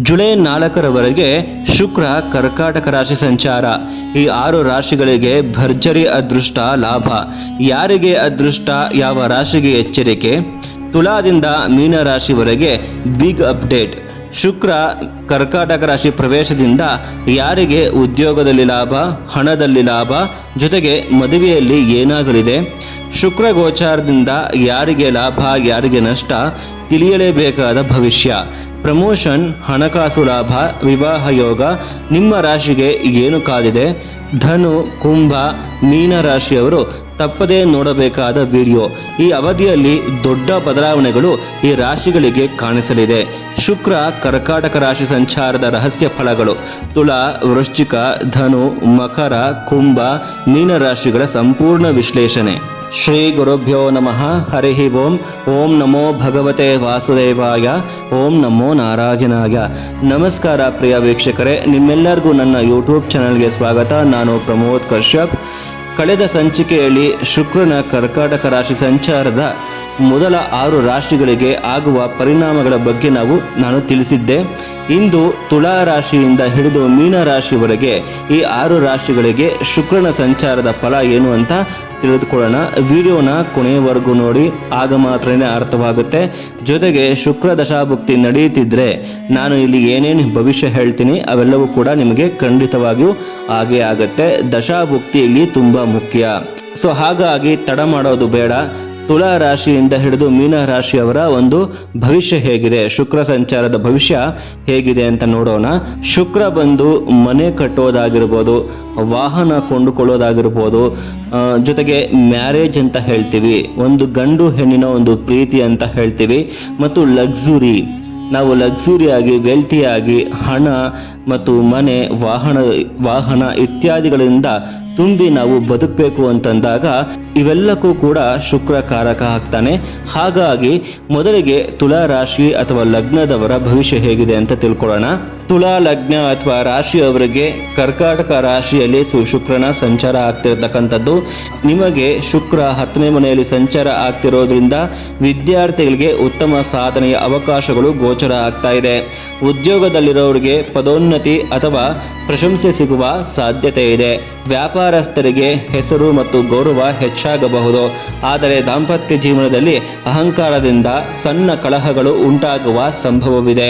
July 4ರವರೆಗೆ ಶುಕ್ರ ಕರ್ಕಾಟಕ ರಾಶಿ ಸಂಚಾರ. ಈ 6 ರಾಶಿಗಳಿಗೆ ಭರ್ಜರಿ ಅದೃಷ್ಟ ಲಾಭ. ಯಾರಿಗೆ ಅದೃಷ್ಟ, ಯಾವ ರಾಶಿಗೆ ಎಚ್ಚರಿಕೆ? ತುಲಾದಿಂದ ಮೀನ ರಾಶಿವರೆಗೆ ಬಿಗ್ ಅಪ್ಡೇಟ್. ಶುಕ್ರ ಕರ್ಕಾಟಕ ರಾಶಿ ಪ್ರವೇಶದಿಂದ ಯಾರಿಗೆ ಉದ್ಯೋಗದಲ್ಲಿ ಲಾಭ, ಹಣದಲ್ಲಿ ಲಾಭ, ಜೊತೆಗೆ ಮದುವೆಯಲ್ಲಿ ಏನಾಗಲಿದೆ? ಶುಕ್ರ ಗೋಚಾರದಿಂದ ಯಾರಿಗೆ ಲಾಭ, ಯಾರಿಗೆ ನಷ್ಟ ತಿಳಿಯಲೇಬೇಕಾದ ಭವಿಷ್ಯ. ಪ್ರಮೋಷನ್, ಹಣಕಾಸು ಲಾಭ, ವಿವಾಹ ಯೋಗ ನಿಮ್ಮ ರಾಶಿಗೆ ಏನು ಕಾದಿದೆ? ಧನು, ಕುಂಭ, ಮೀನ ರಾಶಿಯವರು ತಪ್ಪದೇ ನೋಡಬೇಕಾದ ವಿಡಿಯೋ. ಈ ಅವಧಿಯಲ್ಲಿ ದೊಡ್ಡ ಬದಲಾವಣೆಗಳು ಈ ರಾಶಿಗಳಿಗೆ ಕಾಣಿಸಲಿದೆ. ಶುಕ್ರ ಕರ್ಕಾಟಕ ರಾಶಿ ಸಂಚಾರದ ರಹಸ್ಯ ಫಲಗಳು. ತುಲಾ, ವೃಶ್ಚಿಕ, ಧನು, ಮಕರ, ಕುಂಭ, ಮೀನ ರಾಶಿಗಳ ಸಂಪೂರ್ಣ ವಿಶ್ಲೇಷಣೆ. ಶ್ರೀ ಗುರುಭ್ಯೋ ನಮಃ. ಹರಿ ಓಂ. ಓಂ ನಮೋ ಭಗವತೆ ವಾಸುದೇವಾಯ. ಓಂ ನಮೋ ನಾರಾಯಣಾಯ. ನಮಸ್ಕಾರ ಪ್ರಿಯ ವೀಕ್ಷಕರೇ, ನಿಮ್ಮೆಲ್ಲರಿಗೂ ನನ್ನ ಯೂಟ್ಯೂಬ್ ಚಾನಲ್ಗೆ ಸ್ವಾಗತ. ನಾನು ಪ್ರಮೋದ್ ಕಶ್ಯಪ್. ಕಳೆದ ಸಂಚಿಕೆಯಲ್ಲಿ ಶುಕ್ರನ ಕರ್ಕಾಟಕ ರಾಶಿ ಸಂಚಾರದ ಮೊದಲ 6 ರಾಶಿಗಳಿಗೆ ಆಗುವ ಪರಿಣಾಮಗಳ ಬಗ್ಗೆ ನಾನು ತಿಳಿಸಿದ್ದೆ. ಇಂದು ತುಲಾ ರಾಶಿಯಿಂದ ಹಿಡಿದು ಮೀನ ರಾಶಿವರೆಗೆ ಈ 6 ರಾಶಿಗಳಿಗೆ ಶುಕ್ರನ ಸಂಚಾರದ ಫಲ ಏನು ಅಂತ ತಿಳಿದುಕೊಳ್ಳೋಣ. ವಿಡಿಯೋನ ಕೊನೆಯವರೆಗೂ ನೋಡಿ, ಆಗ ಮಾತ್ರನೇ ಅರ್ಥವಾಗುತ್ತೆ. ಜೊತೆಗೆ ಶುಕ್ರ ದಶಾಭುಕ್ತಿ ನಡೆಯುತ್ತಿದ್ದರೆ ನಾನು ಇಲ್ಲಿ ಏನೇನು ಭವಿಷ್ಯ ಹೇಳ್ತೀನಿ ಅವೆಲ್ಲವೂ ಕೂಡ ನಿಮಗೆ ಖಂಡಿತವಾಗಿಯೂ ಹಾಗೇ ಆಗುತ್ತೆ. ದಶಾಭುಕ್ತಿ ಇಲ್ಲಿ ತುಂಬ ಮುಖ್ಯ. ಸೊ ಹಾಗಾಗಿ ತಡ ಮಾಡೋದು ಬೇಡ. ತುಲಾ ರಾಶಿಯಿಂದ ಹಿಡಿದು ಮೀನ ರಾಶಿಯವರ ಒಂದು ಭವಿಷ್ಯ ಹೇಗಿದೆ, ಶುಕ್ರ ಸಂಚಾರದ ಭವಿಷ್ಯ ಹೇಗಿದೆ ಅಂತ ನೋಡೋಣ. ಶುಕ್ರ ಬಂದು ಮನೆ ಕಟ್ಟೋದಾಗಿರ್ಬೋದು, ವಾಹನ ಕೊಂಡುಕೊಳ್ಳೋದಾಗಿರ್ಬೋದು, ಜೊತೆಗೆ ಮ್ಯಾರೇಜ್ ಅಂತ ಹೇಳ್ತೀವಿ, ಒಂದು ಗಂಡು ಹೆಣ್ಣಿನ ಒಂದು ಪ್ರೀತಿ ಅಂತ ಹೇಳ್ತೀವಿ, ಮತ್ತು ಲಕ್ಸುರಿ, ನಾವು ಲಕ್ಸುರಿಯಾಗಿ ವೆಲ್ತಿಯಾಗಿ ಹಣ ಮತ್ತು ಮನೆ, ವಾಹನ ಇತ್ಯಾದಿಗಳಿಂದ ತುಂಬಿ ನಾವು ಬದುಕಬೇಕು ಅಂತಂದಾಗ ಇವೆಲ್ಲಕ್ಕೂ ಕೂಡ ಶುಕ್ರ ಕಾರಕ ಆಗ್ತಾನೆ. ಹಾಗಾಗಿ ಮೊದಲಿಗೆ ತುಲಾ ರಾಶಿ ಅಥವಾ ಲಗ್ನದವರ ಭವಿಷ್ಯ ಹೇಗಿದೆ ಅಂತ ತಿಳ್ಕೊಳ್ಳೋಣ. ತುಲಾ ಲಗ್ನ ಅಥವಾ ರಾಶಿಯವರಿಗೆ ಕರ್ಕಾಟಕ ರಾಶಿಯಲ್ಲಿ ಶುಕ್ರನ ಸಂಚಾರ ಆಗ್ತಿರ್ತಕ್ಕಂಥದ್ದು. ನಿಮಗೆ ಶುಕ್ರ 10ನೇ ಮನೆಯಲ್ಲಿ ಸಂಚಾರ ಆಗ್ತಿರೋದ್ರಿಂದ ವಿದ್ಯಾರ್ಥಿಗಳಿಗೆ ಉತ್ತಮ ಸಾಧನೆಯ ಅವಕಾಶಗಳು ಗೋಚರ ಆಗ್ತಾ ಇದೆ. ಉದ್ಯೋಗದಲ್ಲಿರೋರಿಗೆ ಪದೋನ್ನತಿ ಅಥವಾ ಪ್ರಶಂಸೆ ಸಿಗುವ ಸಾಧ್ಯತೆ ಇದೆ. ವ್ಯಾಪಾರಸ್ಥರಿಗೆ ಹೆಸರು ಮತ್ತು ಗೌರವ ಹೆಚ್ಚಾಗಬಹುದು. ಆದರೆ ದಾಂಪತ್ಯ ಜೀವನದಲ್ಲಿ ಅಹಂಕಾರದಿಂದ ಸಣ್ಣ ಕಲಹಗಳು ಉಂಟಾಗುವ ಸಂಭವವಿದೆ.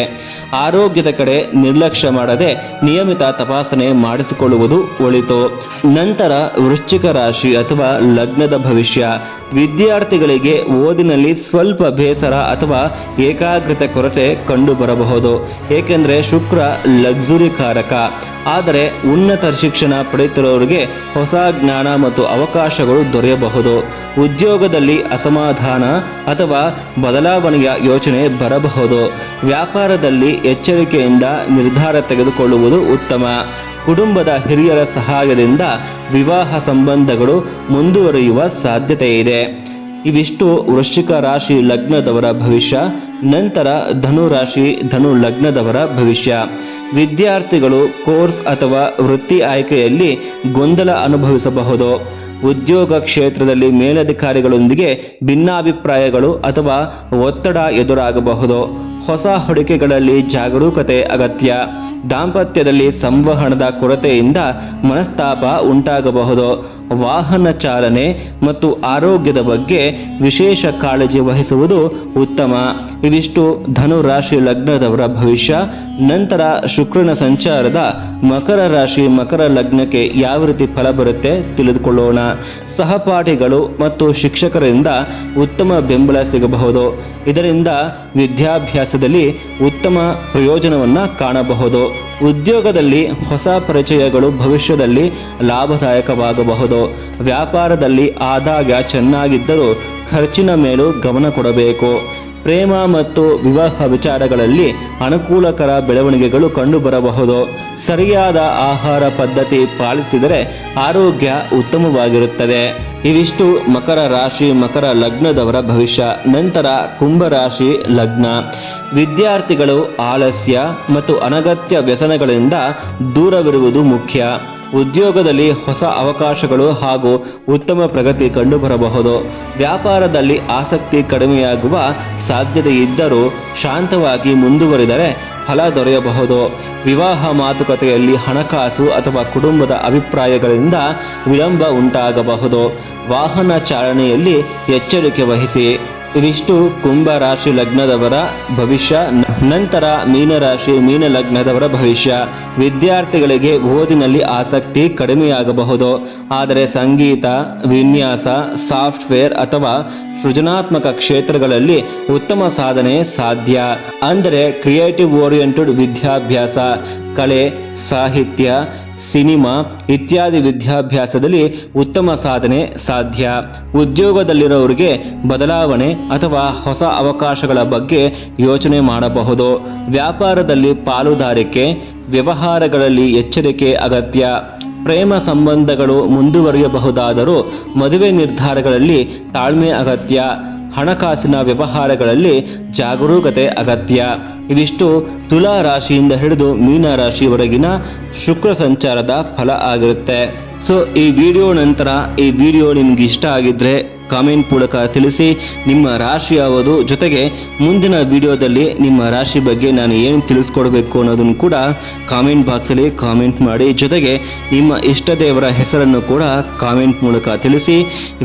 ಆರೋಗ್ಯದ ಕಡೆ ನಿರ್ಲಕ್ಷ್ಯ ಮಾಡದೆ ನಿಯಮಿತ ತಪಾಸಣೆ ಮಾಡಿಸಿಕೊಳ್ಳುವುದು ಒಳಿತು. ನಂತರ ವೃಶ್ಚಿಕ ರಾಶಿ ಅಥವಾ ಲಗ್ನದ ಭವಿಷ್ಯ. ವಿದ್ಯಾರ್ಥಿಗಳಿಗೆ ಓದಿನಲ್ಲಿ ಸ್ವಲ್ಪ ಬೇಸರ ಅಥವಾ ಏಕಾಗ್ರತೆ ಕೊರತೆ ಕಂಡು ಬರಬಹುದು. ಏಕೆಂದರೆ ಶುಕ್ರ ಲಕ್ಸುರಿ ಕಾರಕ. ಆದರೆ ಉನ್ನತ ಶಿಕ್ಷಣ ಪಡೆಯುತ್ತಿರೋರಿಗೆ ಹೊಸ ಜ್ಞಾನ ಮತ್ತು ಅವಕಾಶಗಳು ದೊರೆಯಬಹುದು. ಉದ್ಯೋಗದಲ್ಲಿ ಅಸಮಾಧಾನ ಅಥವಾ ಬದಲಾವಣೆಯ ಯೋಚನೆ ಬರಬಹುದು. ವ್ಯಾಪಾರದಲ್ಲಿ ಎಚ್ಚರಿಕೆಯಿಂದ ನಿರ್ಧಾರ ತೆಗೆದುಕೊಳ್ಳುವುದು ಉತ್ತಮ. ಕುಟುಂಬದ ಹಿರಿಯರ ಸಹಾಯದಿಂದ ವಿವಾಹ ಸಂಬಂಧಗಳು ಮುಂದುವರಿಯುವ ಸಾಧ್ಯತೆ ಇದೆ. ಇವಿಷ್ಟು ವೃಶ್ಚಿಕ ರಾಶಿ ಲಗ್ನದವರ ಭವಿಷ್ಯ. ನಂತರ ಧನು ರಾಶಿ ಧನು ಲಗ್ನದವರ ಭವಿಷ್ಯ. ವಿದ್ಯಾರ್ಥಿಗಳು ಕೋರ್ಸ್ ಅಥವಾ ವೃತ್ತಿ ಆಯ್ಕೆಯಲ್ಲಿ ಗೊಂದಲ ಅನುಭವಿಸಬಹುದು. ಉದ್ಯೋಗ ಕ್ಷೇತ್ರದಲ್ಲಿ ಮೇಲಧಿಕಾರಿಗಳೊಂದಿಗೆ ಭಿನ್ನಾಭಿಪ್ರಾಯಗಳು ಅಥವಾ ಒತ್ತಡ ಎದುರಾಗಬಹುದು. ಹೊಸ ಹೂಡಿಕೆಗಳಲ್ಲಿ ಜಾಗರೂಕತೆ ಅಗತ್ಯ. ದಾಂಪತ್ಯದಲ್ಲಿ ಸಂವಹನದ ಕೊರತೆಯಿಂದ ಮನಸ್ತಾಪ ಉಂಟಾಗಬಹುದು. ವಾಹನ ಚಾಲನೆ ಮತ್ತು ಆರೋಗ್ಯದ ಬಗ್ಗೆ ವಿಶೇಷ ಕಾಳಜಿ ವಹಿಸುವುದು ಉತ್ತಮ. ಇವಿಷ್ಟು ಧನು ರಾಶಿ ಲಗ್ನದವರ ಭವಿಷ್ಯ. ನಂತರ ಶುಕ್ರನ ಸಂಚಾರದ ಮಕರ ರಾಶಿ ಮಕರ ಲಗ್ನಕ್ಕೆ ಯಾವ ರೀತಿ ಫಲ ಬರುತ್ತೆ ತಿಳಿದುಕೊಳ್ಳೋಣ. ಸಹಪಾಠಿಗಳು ಮತ್ತು ಶಿಕ್ಷಕರಿಂದ ಉತ್ತಮ ಬೆಂಬಲ ಸಿಗಬಹುದು. ಇದರಿಂದ ವಿದ್ಯಾಭ್ಯಾಸದಲ್ಲಿ ಉತ್ತಮ ಪ್ರಯೋಜನವನ್ನು ಕಾಣಬಹುದು. ಉದ್ಯೋಗದಲ್ಲಿ ಹೊಸ ಪರಿಚಯಗಳು ಭವಿಷ್ಯದಲ್ಲಿ ಲಾಭದಾಯಕವಾಗಬಹುದು. ವ್ಯಾಪಾರದಲ್ಲಿ ಆದಾಯ ಚೆನ್ನಾಗಿದ್ದರೂ ಖರ್ಚಿನ ಮೇಲೂ ಗಮನ ಕೊಡಬೇಕು. ಪ್ರೇಮ ಮತ್ತು ವಿವಾಹ ವಿಚಾರಗಳಲ್ಲಿ ಅನುಕೂಲಕರ ಬೆಳವಣಿಗೆಗಳು ಕಂಡುಬರಬಹುದು. ಸರಿಯಾದ ಆಹಾರ ಪದ್ಧತಿ ಪಾಲಿಸಿದರೆ ಆರೋಗ್ಯ ಉತ್ತಮವಾಗಿರುತ್ತದೆ. ಇವಿಷ್ಟು ಮಕರ ರಾಶಿ ಮಕರ ಲಗ್ನದವರ ಭವಿಷ್ಯ. ನಂತರ ಕುಂಭ ರಾಶಿ ಲಗ್ನ. ವಿದ್ಯಾರ್ಥಿಗಳು ಆಲಸ್ಯ ಮತ್ತು ಅನಗತ್ಯ ವ್ಯಸನಗಳಿಂದ ದೂರವಿರುವುದು ಮುಖ್ಯ. ಉದ್ಯೋಗದಲ್ಲಿ ಹೊಸ ಅವಕಾಶಗಳು ಹಾಗೂ ಉತ್ತಮ ಪ್ರಗತಿ ಕಂಡುಬರಬಹುದು. ವ್ಯಾಪಾರದಲ್ಲಿ ಆಸಕ್ತಿ ಕಡಿಮೆಯಾಗುವ ಸಾಧ್ಯತೆ ಇದ್ದರೂ ಶಾಂತವಾಗಿ ಮುಂದುವರಿದರೆ ಫಲ ದೊರೆಯಬಹುದು. ವಿವಾಹ ಮಾತುಕತೆಯಲ್ಲಿ ಹಣಕಾಸು ಅಥವಾ ಕುಟುಂಬದ ಅಭಿಪ್ರಾಯಗಳಿಂದ ವಿಳಂಬ ಉಂಟಾಗಬಹುದು. ವಾಹನ ಚಾಲನೆಯಲ್ಲಿ ಎಚ್ಚರಿಕೆ ವಹಿಸಿ. ಇವಿಷ್ಟು ಕುಂಭ ರಾಶಿ ಲಗ್ನದವರ ಭವಿಷ್ಯ. ನಂತರ ಮೀನರಾಶಿ ಮೀನ ಲಗ್ನದವರ ಭವಿಷ್ಯ. ವಿದ್ಯಾರ್ಥಿಗಳಿಗೆ ಓದಿನಲ್ಲಿ ಆಸಕ್ತಿ ಕಡಿಮೆಯಾಗಬಹುದು, ಆದರೆ ಸಂಗೀತ, ವಿನ್ಯಾಸ, ಸಾಫ್ಟ್ವೇರ್ ಅಥವಾ ಸೃಜನಾತ್ಮಕ ಕ್ಷೇತ್ರಗಳಲ್ಲಿ ಉತ್ತಮ ಸಾಧನೆ ಸಾಧ್ಯ. ಅಂದರೆ ಕ್ರಿಯೇಟಿವ್ ಓರಿಯೆಂಟೆಡ್ ವಿದ್ಯಾಭ್ಯಾಸ, ಕಲೆ, ಸಾಹಿತ್ಯ, ಸಿನಿಮಾ ಇತ್ಯಾದಿ ವಿದ್ಯಾಭ್ಯಾಸದಲ್ಲಿ ಉತ್ತಮ ಸಾಧನೆ ಸಾಧ್ಯ. ಉದ್ಯೋಗದಲ್ಲಿರೋರಿಗೆ ಬದಲಾವಣೆ ಅಥವಾ ಹೊಸ ಅವಕಾಶಗಳ ಬಗ್ಗೆ ಯೋಚನೆ ಮಾಡಬಹುದು. ವ್ಯಾಪಾರದಲ್ಲಿ ಪಾಲುದಾರಿಕೆ, ವ್ಯವಹಾರಗಳಲ್ಲಿ ಎಚ್ಚರಿಕೆ ಅಗತ್ಯ. ಪ್ರೇಮ ಸಂಬಂಧಗಳು ಮುಂದುವರಿಯಬಹುದಾದರೂ ಮದುವೆ ನಿರ್ಧಾರಗಳಲ್ಲಿ ತಾಳ್ಮೆ ಅಗತ್ಯ. ಹಣಕಾಸಿನ ವ್ಯವಹಾರಗಳಲ್ಲಿ ಜಾಗರೂಕತೆ ಅಗತ್ಯ. ಇವಿಷ್ಟು ತುಲಾ ರಾಶಿಯಿಂದ ಹಿಡಿದು ಮೀನ ರಾಶಿಯವರೆಗಿನ ಶುಕ್ರ ಸಂಚಾರದ ಫಲ ಆಗಿರುತ್ತೆ. ಸೊ ಈ ವಿಡಿಯೋ ನಂತರ ಈ ವಿಡಿಯೋ ನಿಮ್ಗೆ ಇಷ್ಟ ಆಗಿದ್ರೆ ಕಾಮೆಂಟ್ ಮೂಲಕ ತಿಳಿಸಿ ನಿಮ್ಮ ರಾಶಿ ಯಾವುದು, ಜೊತೆಗೆ ಮುಂದಿನ ವಿಡಿಯೋದಲ್ಲಿ ನಿಮ್ಮ ರಾಶಿ ಬಗ್ಗೆ ನಾನು ಏನು ತಿಳಿಸ್ಕೊಡ್ಬೇಕು ಅನ್ನೋದನ್ನು ಕೂಡ ಕಾಮೆಂಟ್ ಬಾಕ್ಸಲ್ಲಿ ಕಾಮೆಂಟ್ ಮಾಡಿ. ಜೊತೆಗೆ ನಿಮ್ಮ ಇಷ್ಟ ದೇವರ ಹೆಸರನ್ನು ಕೂಡ ಕಾಮೆಂಟ್ ಮೂಲಕ ತಿಳಿಸಿ.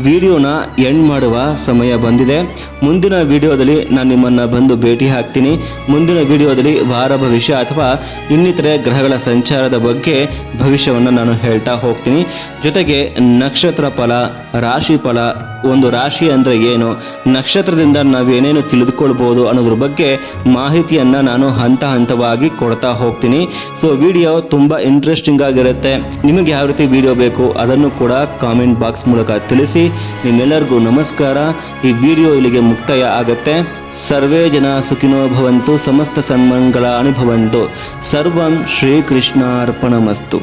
ವಿಡಿಯೋನ ಎಂಡ್ ಮಾಡುವ ಸಮಯ ಬಂದಿದೆ. ಮುಂದಿನ ವಿಡಿಯೋದಲ್ಲಿ ನಾನು ನಿಮ್ಮನ್ನು ಬಂದು ಭೇಟಿ ಆಗ್ತೀನಿ. ಮುಂದಿನ ವಿಡಿಯೋದಲ್ಲಿ ವಾರ ಭವಿಷ್ಯ ಅಥವಾ ಇನ್ನಿತರೆ ಗ್ರಹಗಳ ಸಂಚಾರದ ಬಗ್ಗೆ ಭವಿಷ್ಯವನ್ನು ನಾನು ಹೇಳ್ತಾ ಹೋಗ್ತೀನಿ. ಜೊತೆಗೆ ನಕ್ಷತ್ರ ಫಲ, ರಾಶಿ ಫಲ, ಒಂದು ರಾಶಿ ಅಂದರೆ ಏನು, ನಕ್ಷತ್ರದಿಂದ ನಾವೇನೇನು ತಿಳಿದುಕೊಳ್ಬೋದು ಅನ್ನೋದ್ರ ಬಗ್ಗೆ ಮಾಹಿತಿಯನ್ನು ನಾನು ಹಂತ ಹಂತವಾಗಿ ಕೊಡ್ತಾ ಹೋಗ್ತೀನಿ. ಸೊ ವಿಡಿಯೋ ತುಂಬ ಇಂಟ್ರೆಸ್ಟಿಂಗ್ ಆಗಿರುತ್ತೆ. ನಿಮಗೆ ಯಾವ ರೀತಿ ವಿಡಿಯೋ ಬೇಕು ಅದನ್ನು ಕೂಡ ಕಾಮೆಂಟ್ ಬಾಕ್ಸ್ ಮೂಲಕ ತಿಳಿಸಿ. ನಿಮ್ಮೆಲ್ಲರಿಗೂ ನಮಸ್ಕಾರ. ಈ ವಿಡಿಯೋ ಇಲ್ಲಿಗೆ ಮುಕ್ತಾಯ ಆಗುತ್ತೆ. ಸರ್ವೇ ಜನ ಸುಖಿನೋ ಭವಂತು, ಸಮಸ್ತ ಸನ್ಮಂಗಳಾನಿ ಭವಂತು. ಸರ್ವಂ ಶ್ರೀಕೃಷ್ಣಾರ್ಪಣಮಸ್ತು.